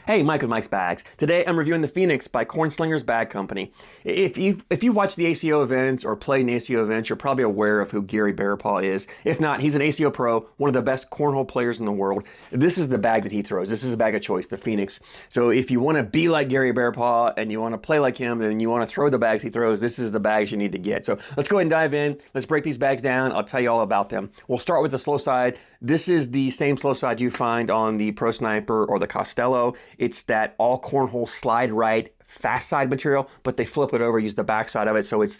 Hey, Mike with Mike's Bags. Today I'm reviewing the Phoenix by Cornslingers Bag Company. If you've watched the ACO events or played in ACO events, you're probably aware of who Gary Bearpaw is. If not, he's an ACO pro, one of the best cornhole players in the world. This is the bag that he throws. This is a bag of choice, the Phoenix. So if you want to be like Gary Bearpaw and you want to play like him and you want to throw the bags he throws, this is the bags you need to get. So let's go ahead and dive in. Let's break these bags down. I'll tell you all about them. We'll start with the slow side. This is the same slow side you find on the Pro Sniper or the Costello. It's that all cornhole slide right fast side material, but they flip it over, use the back side of it. So it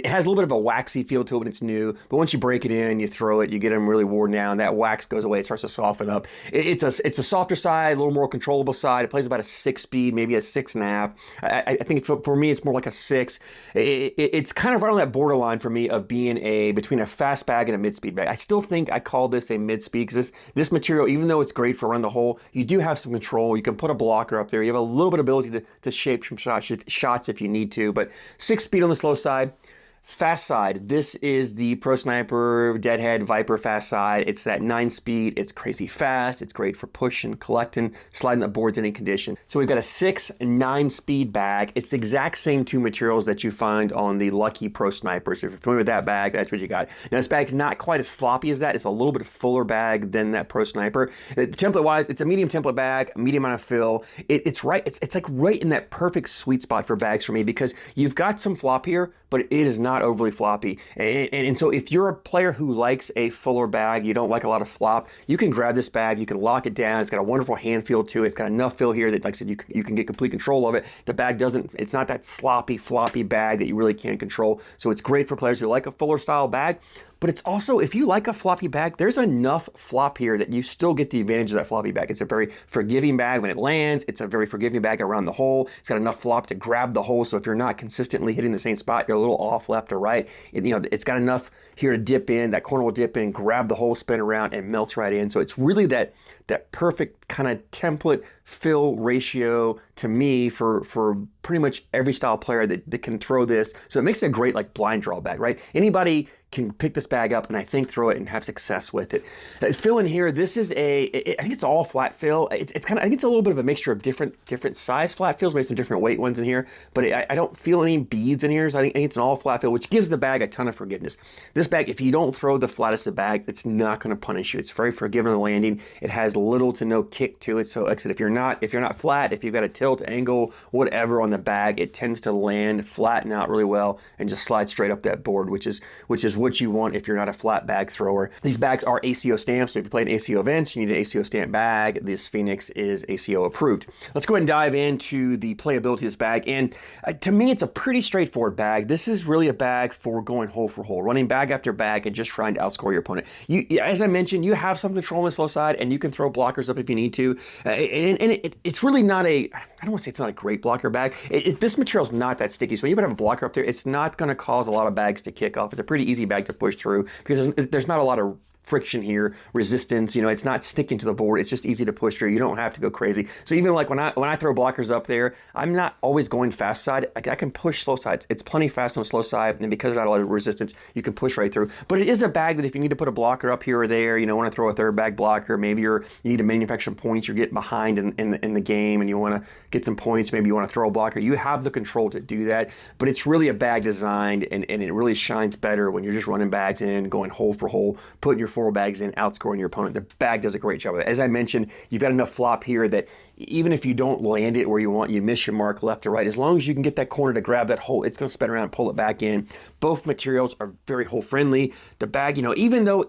has a little bit of a waxy feel to it when it's new, but once you break it in, you throw it, you get them really worn down, that wax goes away, it starts to soften up. It's a softer side, a little more controllable side. It plays about a 6-speed, maybe a 6.5. I think for me, it's more like a 6. It's kind of right on that borderline for me of being between a fast bag and a mid-speed bag. I still think I call this a mid-speed because this material, even though it's great for around the hole, you do have some control. You can put a blocker up there. You have a little bit of ability to shape some shots if you need to, but 6-speed on the slow side. Fast side, this is the Pro Sniper, Deadhead, Viper fast side. It's that 9-speed, it's crazy fast, it's great for pushing, collecting, sliding up boards in any condition. So we've got a 6 and 9-speed bag. It's the exact same two materials that you find on the Lucky Pro Snipers. If you're familiar with that bag, that's what you got. Now this bag's not quite as floppy as that. It's a little bit fuller bag than that Pro Sniper. Template-wise, it's a medium template bag, medium amount of fill. It's like right in that perfect sweet spot for bags for me because you've got some flop here, but it is not overly floppy. And so if you're a player who likes a fuller bag, you don't like a lot of flop, you can grab this bag, you can lock it down. It's got a wonderful hand feel to it. It's got enough fill here that, like I said, you can get complete control of it. The bag it's not that sloppy, floppy bag that you really can't control. So it's great for players who like a fuller style bag. But it's also, if you like a floppy bag, there's enough flop here that you still get the advantage of that floppy bag. It's a very forgiving bag when it lands. It's a very forgiving bag around the hole. It's got enough flop to grab the hole. So if you're not consistently hitting the same spot, you're a little off left or right. It's got enough here to dip in. That corner will dip in, grab the hole, spin around, and melts right in. So it's really that perfect kind of template fill ratio to me for pretty much every style player that can throw this. So it makes it a great like blind draw bag, right? Anybody can pick this bag up and I think throw it and have success with it. Fill in here, this is I think it's all flat fill. I think it's a little bit of a mixture of different size flat fills, maybe some different weight ones in here, but I don't feel any beads in here, so I think it's an all flat fill, which gives the bag a ton of forgiveness. This bag, if you don't throw the flattest of bags, it's not going to punish you. It's very forgiving on the landing. It has little to no kick to it, so like I said, if you're not flat, if you've got a tilt, angle, whatever on the bag, it tends to land, flatten out really well, and just slide straight up that board, which is what you want if you're not a flat bag thrower. These bags are ACO stamped, so if you play in ACO events, you need an ACO stamp bag. This Phoenix is ACO approved. Let's go ahead and dive into the playability of this bag, and to me, it's a pretty straightforward bag. This is really a bag for going hole for hole, running bag after bag and just trying to outscore your opponent. As I mentioned, you have some control on the slow side, and you can throw blockers up if you need to, it's really not I don't want to say it's not a great blocker bag. This material's not that sticky, so when you have a blocker up there, it's not going to cause a lot of bags to kick off. It's a pretty easy bag to push through because there's not a lot of friction here, resistance, it's not sticking to the board. It's just easy to push through. You don't have to go crazy. So even like when I throw blockers up there, I'm not always going fast side. I can push slow sides. It's plenty fast on the slow side, and because there's not a lot of resistance, you can push right through. But it is a bag that if you need to put a blocker up here or there, want to throw a third bag blocker, maybe you need to manufacture some points, you're getting behind in the game and you want to get some points, maybe you want to throw a blocker, you have the control to do that. But it's really a bag designed, and it really shines better when you're just running bags in, going hole for hole, putting your 4 bags in, outscoring your opponent. The bag does a great job of it. As I mentioned, you've got enough flop here that even if you don't land it where you want, you miss your mark left or right, as long as you can get that corner to grab that hole, it's going to spin around and pull it back in. Both materials are very hole friendly. The bag, even though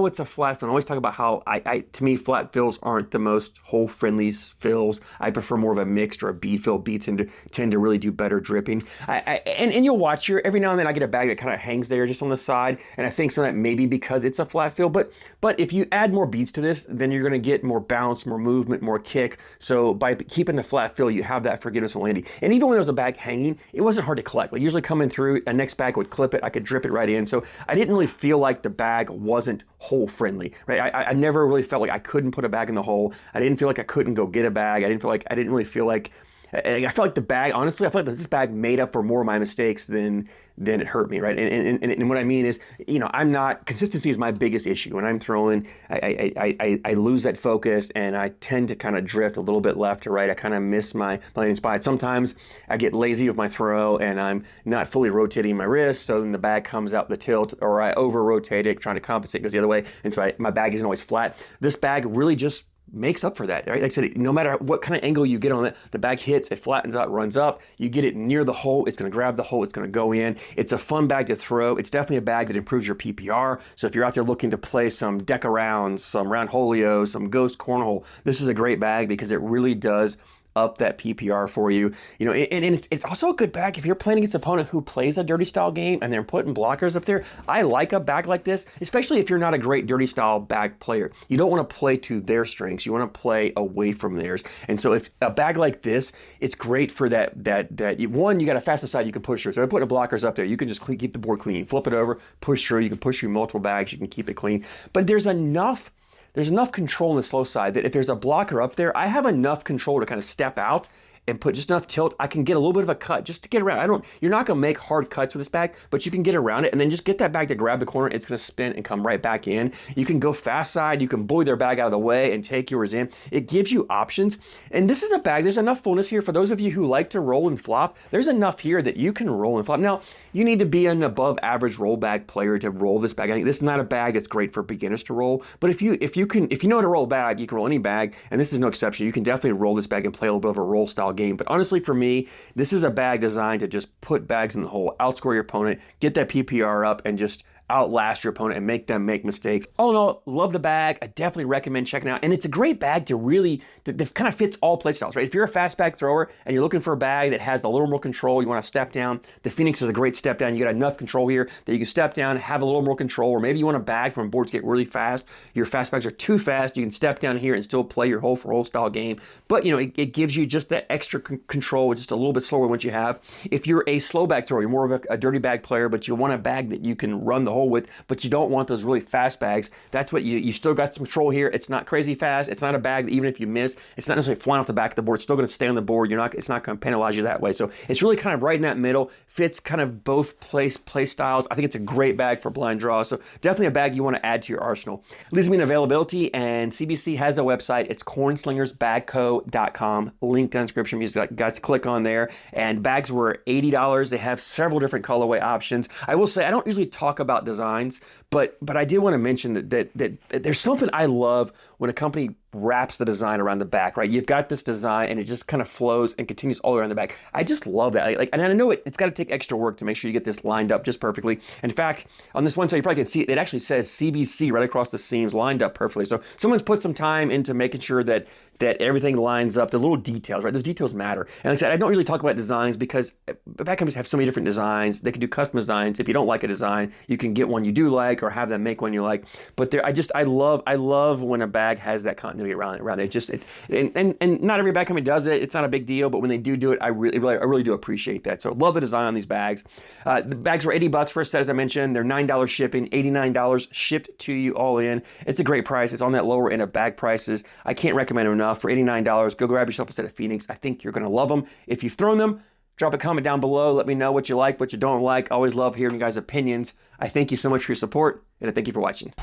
it's a flat fill, I always talk about how to me flat fills aren't the most hole friendly fills. I prefer more of a mixed or a bead fill. Beads tend to really do better dripping. And you'll watch here, every now and then I get a bag that kind of hangs there just on the side, and I think some of that maybe because it's a flat fill, but if you add more beads to this, then you're going to get more bounce, more movement, more kick. So by keeping the flat fill, you have that forgiveness on landing. And even when there was a bag hanging, it wasn't hard to collect. Like usually coming through, a next bag would clip it, I could drip it right in. So I didn't really feel like the bag wasn't hole friendly, right? I never really felt like I couldn't put a bag in the hole. I didn't feel like I couldn't go get a bag. I didn't really feel like I felt like the bag, honestly, I felt like this bag made up for more of my mistakes than it hurt me, right? And what I mean is, I'm not, consistency is my biggest issue. When I'm throwing, I lose that focus, and I tend to kind of drift a little bit left to right. I kind of miss my landing spot. Sometimes I get lazy with my throw, and I'm not fully rotating my wrist, so then the bag comes out the tilt, or I over-rotate it, trying to compensate, goes the other way, and so my bag isn't always flat. This bag really just makes up for that, right? Like I said, no matter what kind of angle you get on it, the bag hits, it flattens out, runs up. You get it near the hole, it's going to grab the hole, it's going to go in. It's a fun bag to throw. It's definitely a bag that improves your PPR. So if you're out there looking to play some deck rounds, some round holio, some ghost cornhole, this is a great bag because it really does up that PPR for you. And it's also a good bag if you're playing against an opponent who plays a dirty style game and they're putting blockers up there. I like a bag like this, especially if you're not a great dirty style bag player. You don't want to play to their strengths. You want to play away from theirs. And so if a bag like this, it's great for that one, you got a fast side you can push through. So if I put the blockers up there, you can just keep the board clean, flip it over, push through. You can push through multiple bags. You can keep it clean. But there's enough control on the slow side that if there's a blocker up there, I have enough control to kind of step out and put just enough tilt. I can get a little bit of a cut just to get around. You're not gonna make hard cuts with this bag, but you can get around it and then just get that bag to grab the corner. It's gonna spin and come right back in. You can go fast side, you can bully their bag out of the way and take yours in. It gives you options. And this is a bag, there's enough fullness here for those of you who like to roll and flop. There's enough here that you can roll and flop. Now, you need to be an above average roll bag player to roll this bag. I think this is not a bag that's great for beginners to roll, but if you know how to roll a bag, you can roll any bag, and this is no exception. You can definitely roll this bag and play a little bit of a roll style game. But honestly, for me, this is a bag designed to just put bags in the hole, outscore your opponent, get that PPR up, and just outlast your opponent and make them make mistakes. All in all, love the bag. I definitely recommend checking it out. And it's a great bag to really, that kind of fits all play styles, right? If you're a fast bag thrower and you're looking for a bag that has a little more control, you want to step down, the Phoenix is a great step down. You got enough control here that you can step down, have a little more control, or maybe you want a bag from boards get really fast. Your fast bags are too fast. You can step down here and still play your hole for hole style game. But it gives you just that extra control, just a little bit slower once you have. If you're a slow bag thrower, you're more of a dirty bag player, but you want a bag that you can run the hole with, but you don't want those really fast bags. That's what you still got some control here. It's not crazy fast. It's not a bag that even if you miss, it's not necessarily flying off the back of the board. It's still going to stay on the board. It's not going to penalize you that way. So it's really kind of right in that middle. Fits kind of both play styles. I think it's a great bag for blind draw. So definitely a bag you want to add to your arsenal. Leaves me in availability, and CBC has a website. It's cornslingersbagco.com. Link down in the description. You guys click on there. And bags were $80. They have several different colorway options. I will say I don't usually talk about designs, but I did want to mention that there's something I love when a company wraps the design around the back, right? You've got this design and it just kind of flows and continues all around the back. I just love that. And I know it's got to take extra work to make sure you get this lined up just perfectly. In fact, on this one side, you probably can see it actually says CBC right across the seams, lined up perfectly. So someone's put some time into making sure that everything lines up, the little details, right? Those details matter. And like I said, I don't usually talk about designs because bag companies have so many different designs. They can do custom designs. If you don't like a design, you can get one you do like or have them make one you like. But I love when a bag has that continuity around it. And not every bag company does it. It's not a big deal, but when they do it, I really do appreciate that. So love the design on these bags. The bags were $80 for a set, as I mentioned. They're $9 shipping, $89 shipped to you all in. It's a great price. It's on that lower end of bag prices. I can't recommend them enough. For $89, go grab yourself a set of Phoenix. I think you're going to love them. If you've thrown them, drop a comment down below. Let me know what you like, what you don't like. Always love hearing you guys' opinions. I thank you so much for your support, and I thank you for watching.